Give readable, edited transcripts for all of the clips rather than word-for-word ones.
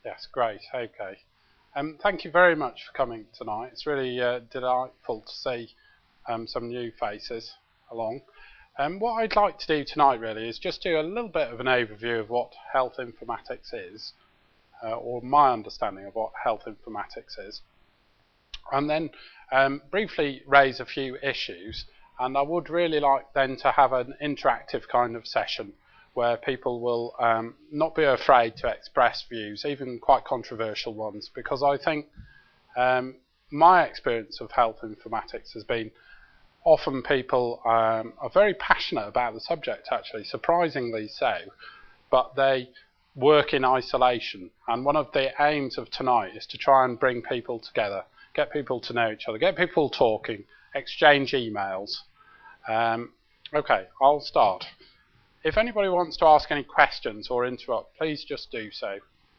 Yes, great. Okay. Thank you very much for coming tonight. It's really delightful to see some new faces along. What I'd like to do tonight really is just do a little bit of an overview of what health informatics is, or my understanding of what health informatics is, and then briefly raise a few issues. And I would really like then to have an interactive kind of session where people will not be afraid to express views, even quite controversial ones, because I think my experience of health informatics has been often people are very passionate about the subject, actually, surprisingly so, but they work in isolation. And one of the aims of tonight is to try and bring people together, get people to know each other, get people talking, exchange emails. Okay, I'll start. If anybody wants to ask any questions or interrupt, please just do so.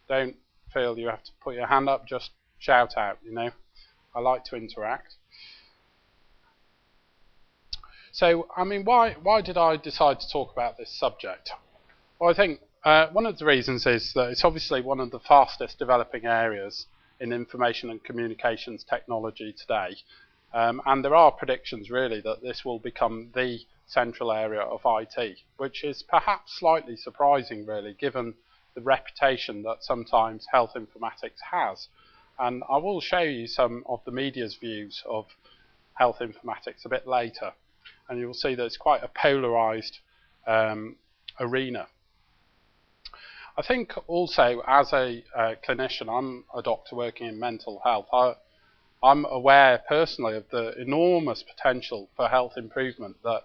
Don't feel you have to put your hand up, just shout out, you know. I like to interact. So, I mean, why did I decide to talk about this subject? Well, I think one of the reasons is that it's obviously one of the fastest developing areas in information and communications technology today. And there are predictions really that this will become the central area of IT, which is perhaps slightly surprising really, given the reputation that sometimes health informatics has. And I will show you some of the media's views of health informatics a bit later, and you'll see that it's quite a polarized arena. I think also as a clinician, I'm a doctor working in mental health, I'm aware personally of the enormous potential for health improvement that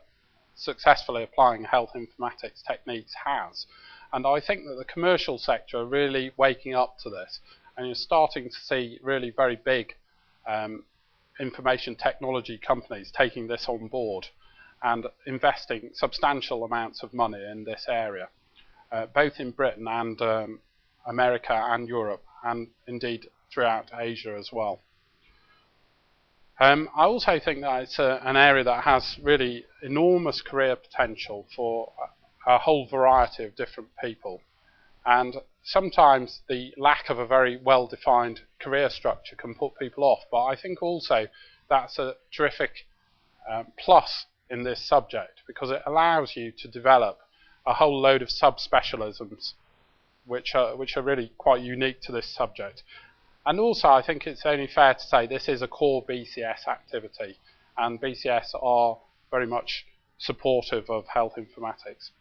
successfully applying health informatics techniques has. And I think that the commercial sector are really waking up to this, and you're starting to see really very big information technology companies taking this on board and investing substantial amounts of money in this area, both in Britain and America and Europe, and indeed throughout Asia as well. I also think that it's an area that has really enormous career potential for a whole variety of different people. And sometimes the lack of a very well-defined career structure can put people off. But I think also that's a terrific plus in this subject, because it allows you to develop a whole load of subspecialisms which are really quite unique to this subject. And also, I think it's only fair to say this is a core BCS activity, and BCS are very much supportive of health informatics.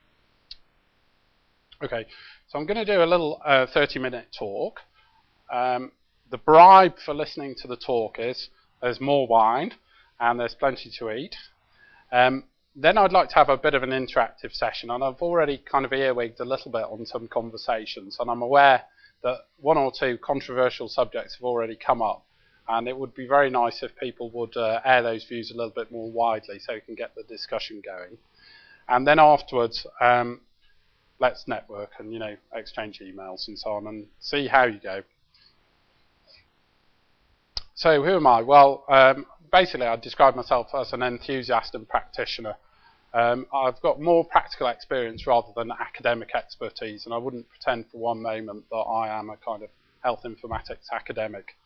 Okay, so I'm going to do a little 30-minute talk. The bribe for listening to the talk is there's more wine and there's plenty to eat. Then I'd like to have a bit of an interactive session, and I've already kind of earwigged a little bit on some conversations, and I'm aware that one or two controversial subjects have already come up, and it would be very nice if people would air those views a little bit more widely so we can get the discussion going. And then afterwards, let's network and, you know, exchange emails and so on and see how you go. So who am I? Well, basically I describe myself as an enthusiast and practitioner. I've got more practical experience rather than academic expertise, and I wouldn't pretend for one moment that I am a kind of health informatics academic.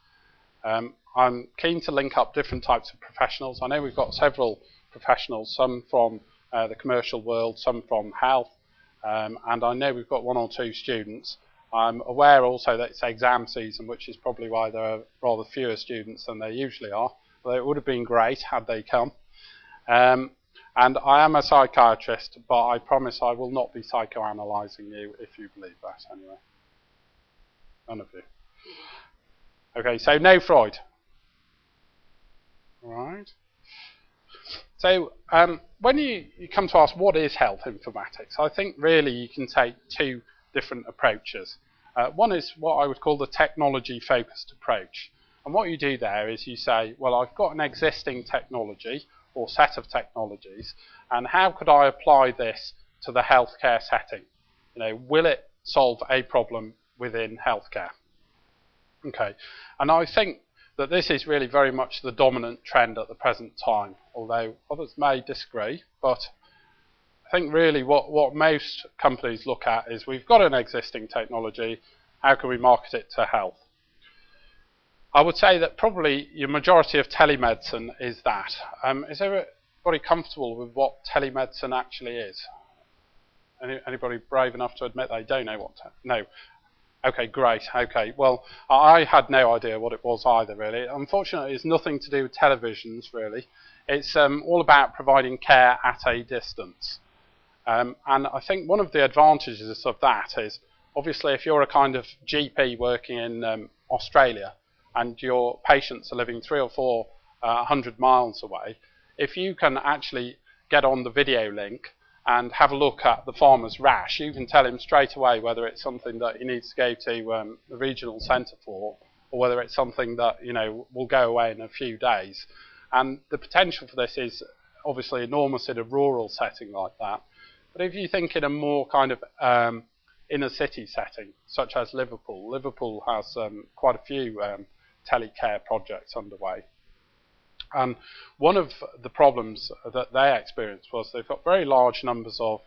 I'm keen to link up different types of professionals. I know we've got several professionals, some from the commercial world, some from health, and I know we've got one or two students. I'm aware also that it's exam season, which is probably why there are rather fewer students than there usually are, although it would have been great had they come. And I am a psychiatrist, but I promise I will not be psychoanalyzing you if you believe that anyway. None of you. Okay, so no Freud. All right. So when you come to ask what is health informatics, I think really you can take two different approaches. One is what I would call the technology-focused approach. And what you do there is you say, well, I've got an existing technology or set of technologies, and how could I apply this to the healthcare setting? You know, will it solve a problem within healthcare? Okay, and I think that this is really very much the dominant trend at the present time, although others may disagree, but I think really what most companies look at is we've got an existing technology, how can we market it to health? I would say that probably your majority of telemedicine is that. Is everybody comfortable with what telemedicine actually is? Anybody brave enough to admit they don't know what? No. Okay, great. Okay, well, I had no idea what it was either, really. Unfortunately, it's nothing to do with televisions, really. It's all about providing care at a distance. And I think one of the advantages of that is, obviously, if you're a kind of GP working in Australia and your patients are living 300 or 400 miles away, if you can actually get on the video link and have a look at the farmer's rash, you can tell him straight away whether it's something that he needs to go to the regional centre for, or whether it's something that will go away in a few days. And the potential for this is obviously enormous in a rural setting like that. But if you think in a more kind of inner city setting, such as Liverpool, Liverpool has quite a few telecare projects underway. And one of the problems that they experienced was they've got very large numbers of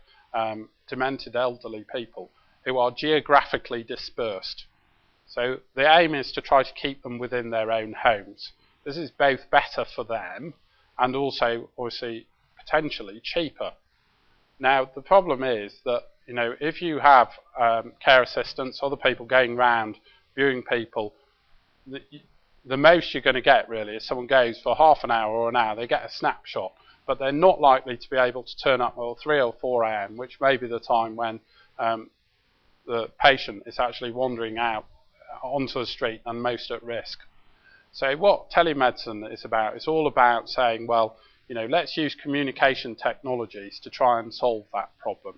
demented elderly people who are geographically dispersed. So the aim is to try to keep them within their own homes. This is both better for them and also, obviously, potentially cheaper. Now, the problem is that, if you have care assistants, other people going around viewing people, the most you're going to get, really, is someone goes for half an hour or an hour, they get a snapshot, but they're not likely to be able to turn up at 3 or 4 a.m., which may be the time when the patient is actually wandering out onto the street and most at risk. So what telemedicine is about, it's all about saying, well, let's use communication technologies to try and solve that problem.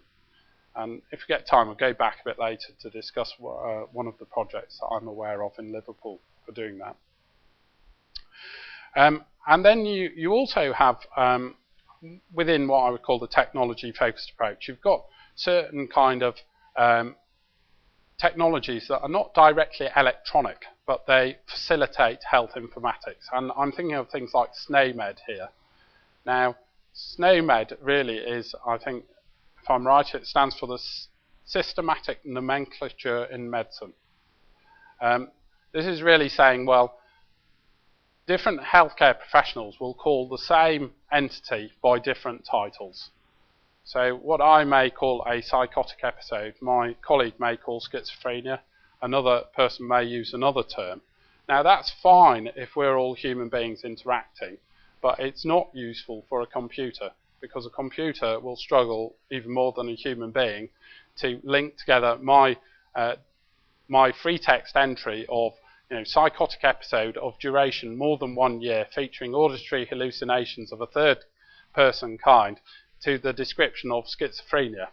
And if we get time, we'll go back a bit later to discuss one of the projects that I'm aware of in Liverpool for doing that. And then you also have, within what I would call the technology-focused approach, you've got certain kind of technologies that are not directly electronic, but they facilitate health informatics. And I'm thinking of things like SNOMED here. Now, SNOMED really is, I think, if I'm right, it stands for the Systematic Nomenclature in Medicine. This is really saying, well, different healthcare professionals will call the same entity by different titles. So what I may call a psychotic episode, my colleague may call schizophrenia, another person may use another term. Now that's fine if we're all human beings interacting, but it's not useful for a computer, because a computer will struggle even more than a human being to link together my free text entry of psychotic episode of duration more than 1 year, featuring auditory hallucinations of a third person kind, to the description of schizophrenia.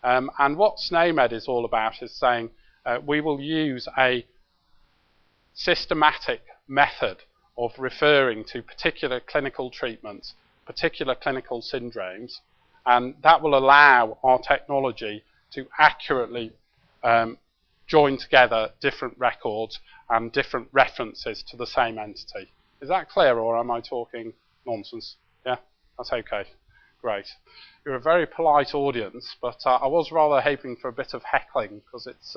And what SNOMED is all about is saying we will use a systematic method of referring to particular clinical treatments, particular clinical syndromes, and that will allow our technology to accurately join together different records and different references to the same entity. Is that clear, or am I talking nonsense? Yeah, that's okay. Great. You're a very polite audience, but I was rather hoping for a bit of heckling, because it's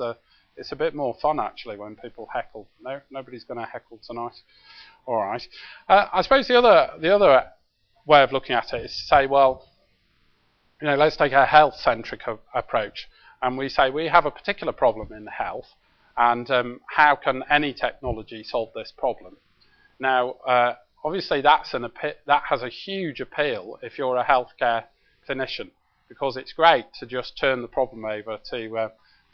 a bit more fun actually when people heckle. No, nobody's going to heckle tonight. All right. I suppose the other way of looking at it is to say, well, let's take a health-centric approach, and we say we have a particular problem in health, and how can any technology solve this problem? Now, obviously, that has a huge appeal if you're a healthcare clinician, because it's great to just turn the problem over to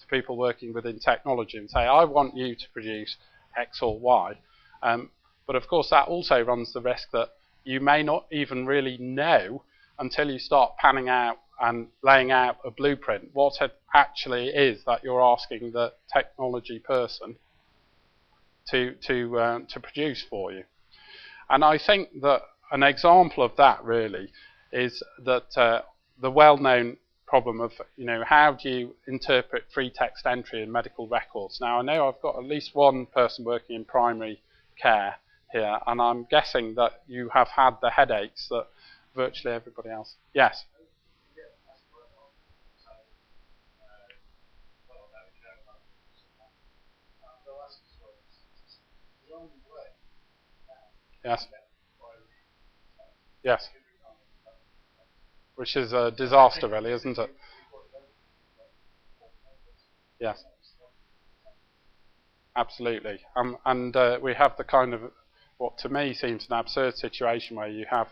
people working within technology and say, I want you to produce X or Y. But of course, that also runs the risk that you may not even really know until you start panning out and laying out a blueprint what it actually is that you're asking the technology person to produce for you. And I think that an example of that really is that the well-known problem of, how do you interpret free text entry in medical records? Now, I know I've got at least one person working in primary care here, and I'm guessing that you have had the headaches that virtually everybody else. Yes? Yes. Yes. Which is a disaster, really, isn't it? Yes. Absolutely. And we have the kind of what to me seems an absurd situation where you have,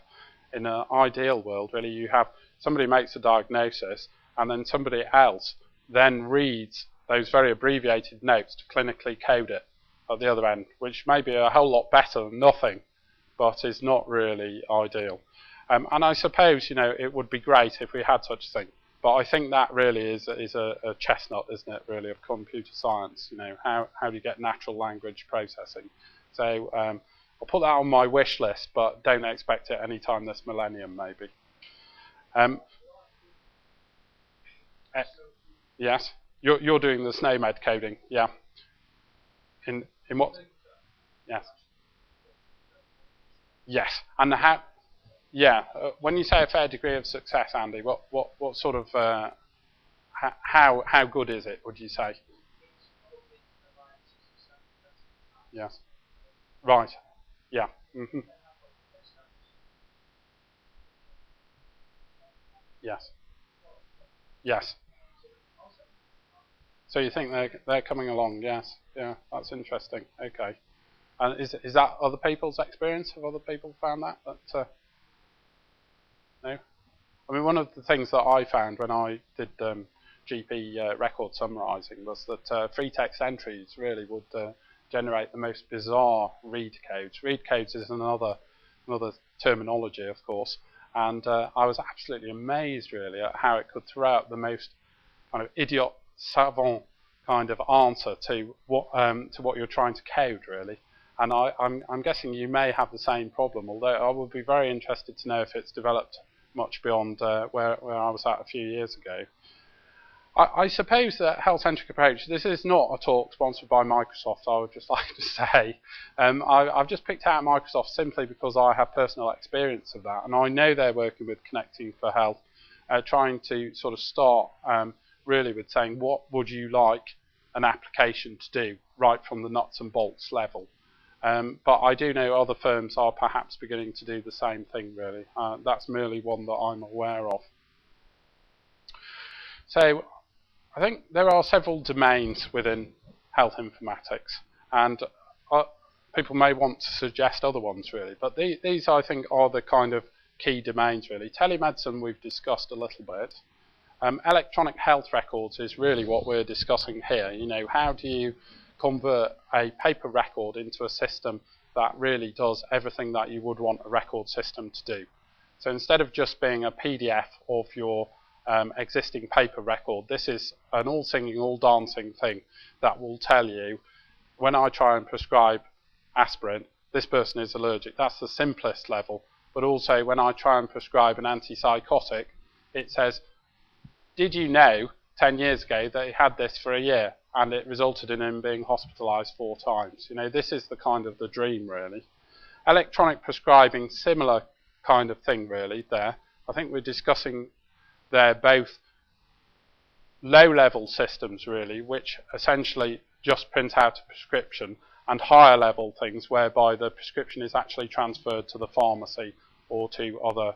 in an ideal world, really, you have somebody makes a diagnosis and then somebody else then reads those very abbreviated notes to clinically code it at the other end, which may be a whole lot better than nothing, but is not really ideal. And I suppose, it would be great if we had such a thing. But I think that really is a chestnut, isn't it, really, of computer science. How do you get natural language processing? So I'll put that on my wish list, but don't expect it anytime this millennium, maybe. Eh, yes, you're doing the SNOMED coding, yeah. In what? Yes. Yes, and how? Yeah. When you say a fair degree of success, Andy, what sort of how good is it? Would you say? Yes. Right. Yeah. Yes. Yes. So you think they're coming along? Yes. Yeah. That's interesting. Okay. And is that other people's experience? Have other people found that? No. I mean, one of the things that I found when I did GP record summarising was that free text entries really would generate the most bizarre read codes. Read codes is another terminology, of course, and I was absolutely amazed really at how it could throw out the most kind of idiot savant kind of answer to what you're trying to code, really. And I'm guessing you may have the same problem, although I would be very interested to know if it's developed much beyond where I was at a few years ago. I suppose that health-centric approach, this is not a talk sponsored by Microsoft, I would just like to say. I've just picked out Microsoft simply because I have personal experience of that, and I know they're working with Connecting for Health, trying to sort of start really with saying, what would you like an application to do, right from the nuts and bolts level. But I do know other firms are perhaps beginning to do the same thing, really. That's merely one that I'm aware of. So I think there are several domains within health informatics, and people may want to suggest other ones, really. But these, I think, are the kind of key domains, really. Telemedicine we've discussed a little bit. Electronic health records is really what we're discussing here. How do you convert a paper record into a system that really does everything that you would want a record system to do? So instead of just being a PDF of your existing paper record, this is an all singing, all dancing thing that will tell you, when I try and prescribe aspirin, this person is allergic. That's the simplest level. But also when I try and prescribe an antipsychotic, it says, did you know 10 years ago that he had this for a year and it resulted in him being hospitalised 4 times? This is the kind of the dream, really. Electronic prescribing, similar kind of thing, really, there. I think we're discussing there both low-level systems, really, which essentially just print out a prescription, and higher-level things whereby the prescription is actually transferred to the pharmacy or to other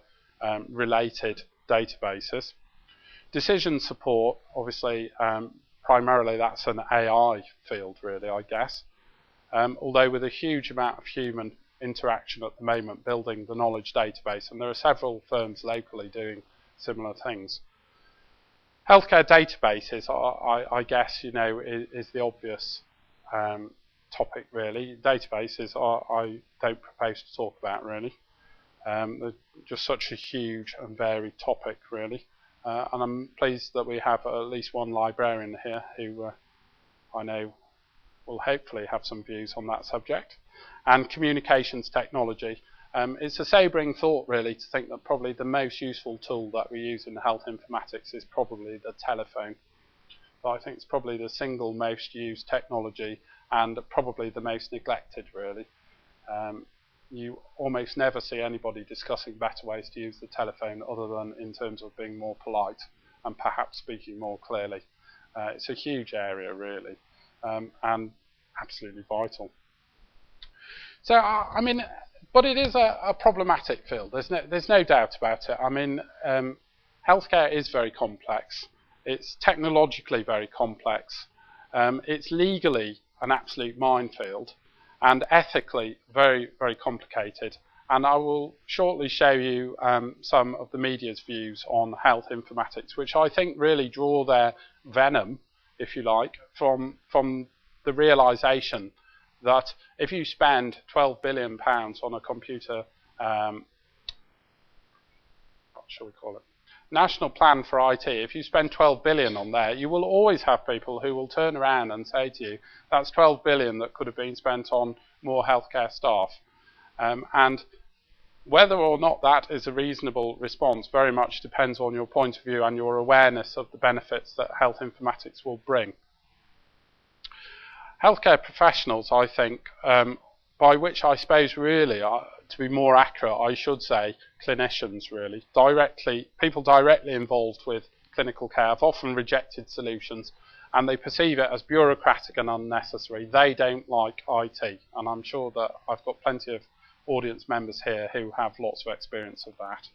related databases. Decision support, obviously, primarily that's an AI field, really, I guess. Although with a huge amount of human interaction at the moment, building the knowledge database, and there are several firms locally doing similar things. Healthcare databases, I guess, is the obvious topic, really. Databases, I don't propose to talk about, really. They're just such a huge and varied topic, really. And I'm pleased that we have at least one librarian here who I know will hopefully have some views on that subject. And communications technology. It's a sobering thought, really, to think that probably the most useful tool that we use in health informatics is probably the telephone. But I think it's probably the single most used technology and probably the most neglected, really. You almost never see anybody discussing better ways to use the telephone other than in terms of being more polite and perhaps speaking more clearly. It's a huge area, really. And absolutely vital. So, I mean, but it is a problematic field. There's no doubt about it. I mean, healthcare is very complex. It's technologically very complex. It's legally an absolute minefield, and ethically very, very complicated. And I will shortly show you some of the media's views on health informatics, which I think really draw their venom, if you like, from the realization that if you spend £12 billion on a computer, what shall we call it, national plan for IT, if you spend 12 billion on there, you will always have people who will turn around and say to you, that's 12 billion that could have been spent on more healthcare staff. And whether or not that is a reasonable response very much depends on your point of view and your awareness of the benefits that health informatics will bring. Healthcare professionals, I think, by which I suppose really, to be more accurate, I should say clinicians really, people directly involved with clinical care have often rejected solutions and they perceive it as bureaucratic and unnecessary. They don't like IT, and I'm sure that I've got plenty of audience members here who have lots of experience of that.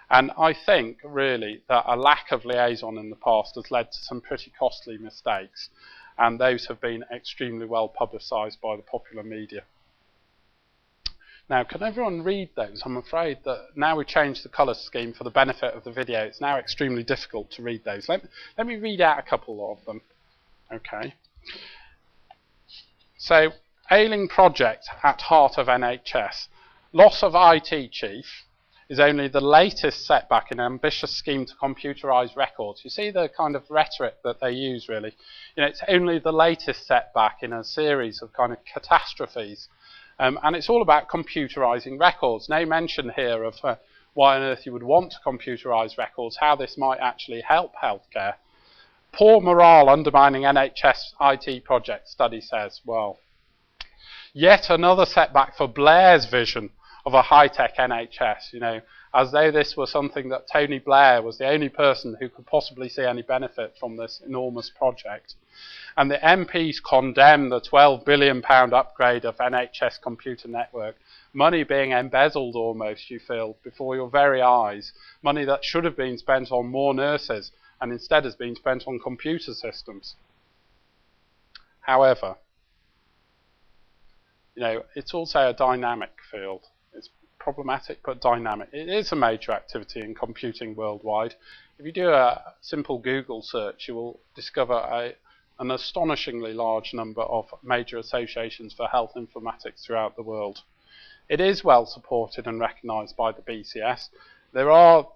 And I think really that a lack of liaison in the past has led to some pretty costly mistakes, and those have been extremely well publicised by the popular media. Now, can everyone read those? I'm afraid that now we've changed the colour scheme for the benefit of the video, it's now extremely difficult to read those. Let me read out a couple of them. Okay. So, ailing project at heart of NHS. Loss of IT chief is only the latest setback in an ambitious scheme to computerise records. You see the kind of rhetoric that they use, really. You know, it's only the latest setback in a series of kind of catastrophes. And it's all about computerising records. No mention here of why on earth you would want to computerise records, how this might actually help healthcare. Poor morale undermining NHS IT project, study says. Well, yet another setback for Blair's vision of a high-tech NHS, you know, as though this was something that Tony Blair was the only person who could possibly see any benefit from this enormous project. And the MPs condemn the £12 billion upgrade of NHS computer network, money being embezzled almost, you feel, before your very eyes, money that should have been spent on more nurses and instead has been spent on computer systems. However, you know, it's also a dynamic field. It's problematic but dynamic. It is a major activity in computing worldwide. If you do a simple Google search, you will discover an astonishingly large number of major associations for health informatics throughout the world. It is well supported and recognised by the BCS. There are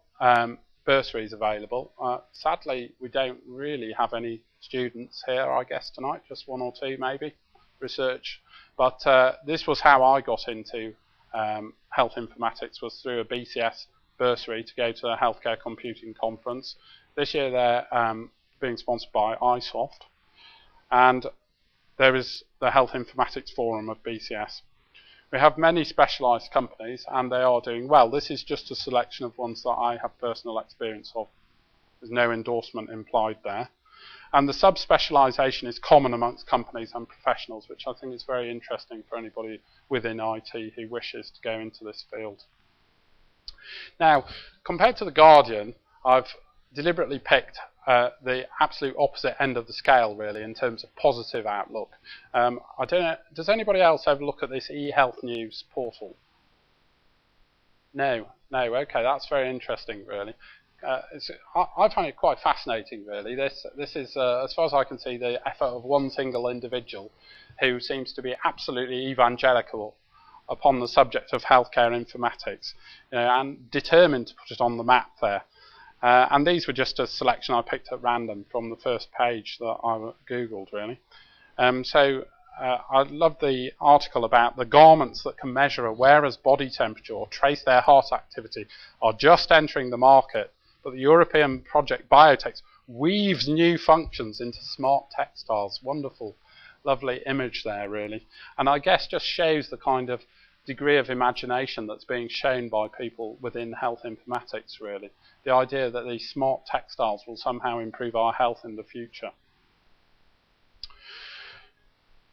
bursaries available. Sadly, we don't really have any students here, I guess, tonight, just one or two maybe, research. But this was how I got into health informatics, was through a BCS bursary to go to a healthcare computing conference. This year they're being sponsored by iSoft, and there is the Health Informatics Forum of BCS. We have many specialised companies and they are doing well. This is just a selection of ones that I have personal experience of. There's no endorsement implied there. And the sub-specialisation is common amongst companies and professionals, which I think is very interesting for anybody within IT who wishes to go into this field. Now, compared to The Guardian, I've deliberately picked the absolute opposite end of the scale, really, in terms of positive outlook. I don't know, does anybody else ever look at this eHealth News portal? No, okay, that's very interesting, really. I find it quite fascinating, really. This is, as far as I can see, the effort of one single individual who seems to be absolutely evangelical upon the subject of healthcare informatics, you know, and determined to put it on the map there. And these were just a selection I picked at random from the first page that I Googled, really. I love the article about the garments that can measure a wearer's body temperature or trace their heart activity are just entering the market, but the European project Biotech weaves new functions into smart textiles. Wonderful, lovely image there, really. And I guess just shows the kind of degree of imagination that's being shown by people within health informatics, really. The idea that these smart textiles will somehow improve our health in the future.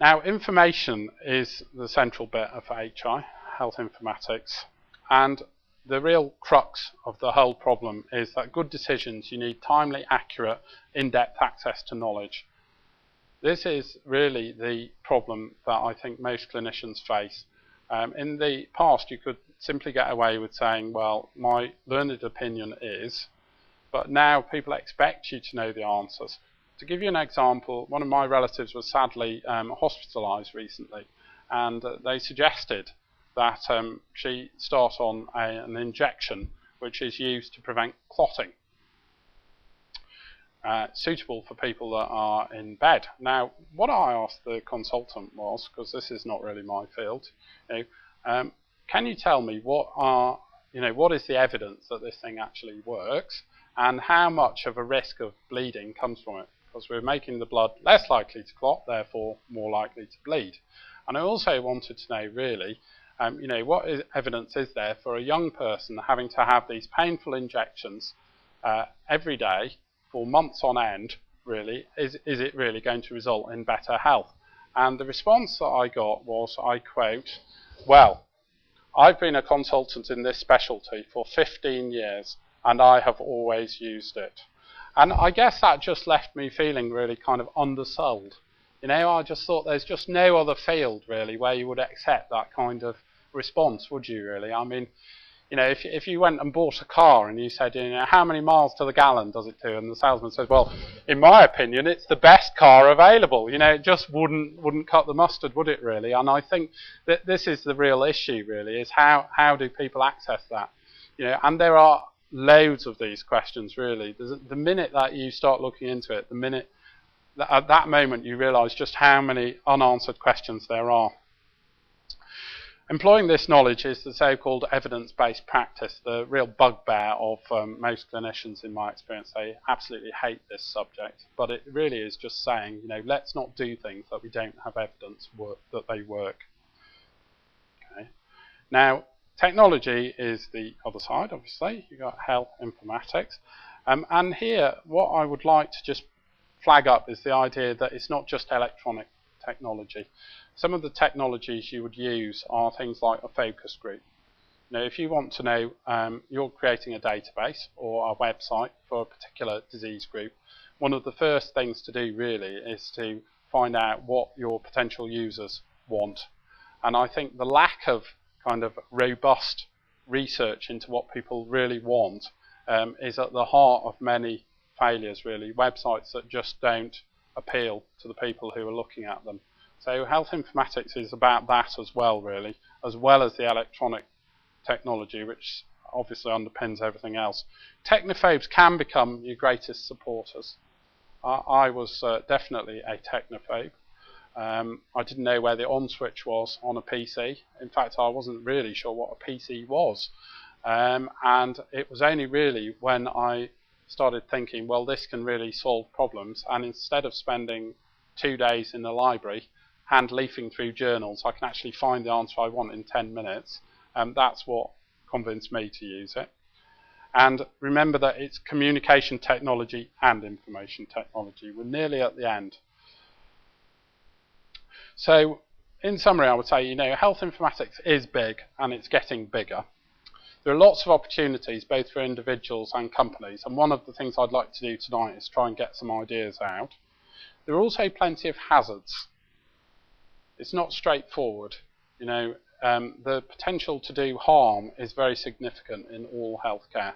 Now, information is the central bit of HI, health informatics, and the real crux of the whole problem is that good decisions, you need timely, accurate, in-depth access to knowledge. This is really the problem that I think most clinicians face. In the past, you could simply get away with saying, well, my learned opinion is, but now people expect you to know the answers. To give you an example, one of my relatives was sadly hospitalised recently, and they suggested that she start on an injection which is used to prevent clotting, suitable for people that are in bed. Now, what I asked the consultant was, because this is not really my field, can you tell me what is the evidence that this thing actually works, and how much of a risk of bleeding comes from it? Because we're making the blood less likely to clot, therefore more likely to bleed. And I also wanted to know really, what evidence is there for a young person having to have these painful injections every day for months on end, really? Is it really going to result in better health? And the response that I got was, I quote, well, I've been a consultant in this specialty for 15 years and I have always used it. And I guess that just left me feeling really kind of undersold. I just thought there's just no other field really where you would accept that kind of response, would you really? I mean, if you went and bought a car and you said, how many miles to the gallon does it do? And the salesman says, well, in my opinion, it's the best car available. It just wouldn't cut the mustard, would it really? And I think that this is the real issue really, is how do people access that? And there are loads of these questions really. The minute that you start looking into it, at that moment you realise just how many unanswered questions there are. Employing this knowledge is the so-called evidence-based practice, the real bugbear of most clinicians in my experience. They absolutely hate this subject, but it really is just saying, let's not do things that we don't have evidence that they work. Okay. Now, technology is the other side, obviously. You've got health informatics. And here, what I would like to just flag up is the idea that it's not just electronic technology. Some of the technologies you would use are things like a focus group. If you want to know, you're creating a database or a website for a particular disease group, one of the first things to do really is to find out what your potential users want. And I think the lack of kind of robust research into what people really want is at the heart of many failures really, websites that just don't appeal to the people who are looking at them. So health informatics is about that as well really, as well as the electronic technology which obviously underpins everything else. Technophobes can become your greatest supporters. I was definitely a technophobe. I didn't know where the on switch was on a PC. In fact, I wasn't really sure what a PC was. And it was only really when I started thinking, well, this can really solve problems, and instead of spending 2 days in the library hand leafing through journals, I can actually find the answer I want in 10 minutes. That's what convinced me to use it. And remember that it's communication technology and information technology. We're nearly at the end. So, in summary, I would say, health informatics is big and it's getting bigger. There are lots of opportunities both for individuals and companies, and one of the things I'd like to do tonight is try and get some ideas out. There are also plenty of hazards. It's not straightforward. The potential to do harm is very significant in all healthcare,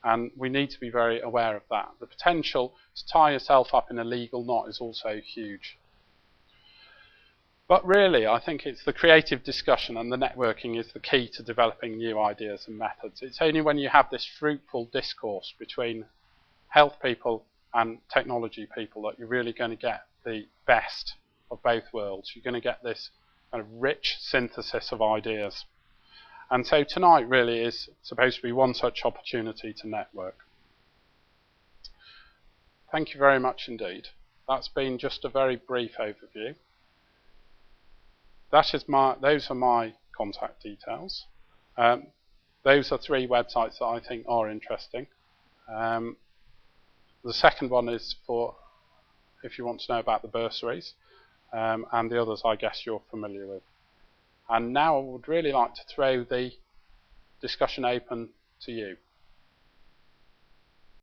and we need to be very aware of that. The potential to tie yourself up in a legal knot is also huge. But really, I think it's the creative discussion and the networking is the key to developing new ideas and methods. It's only when you have this fruitful discourse between health people and technology people that you're really going to get the best of both worlds. You're going to get this kind of rich synthesis of ideas. And so tonight really is supposed to be one such opportunity to network. Thank you very much indeed. That's been just a very brief overview. Those are my contact details. Those are 3 websites that I think are interesting. The second one is for if you want to know about the bursaries. and the others I guess you're familiar with. And now I would really like to throw the discussion open to you.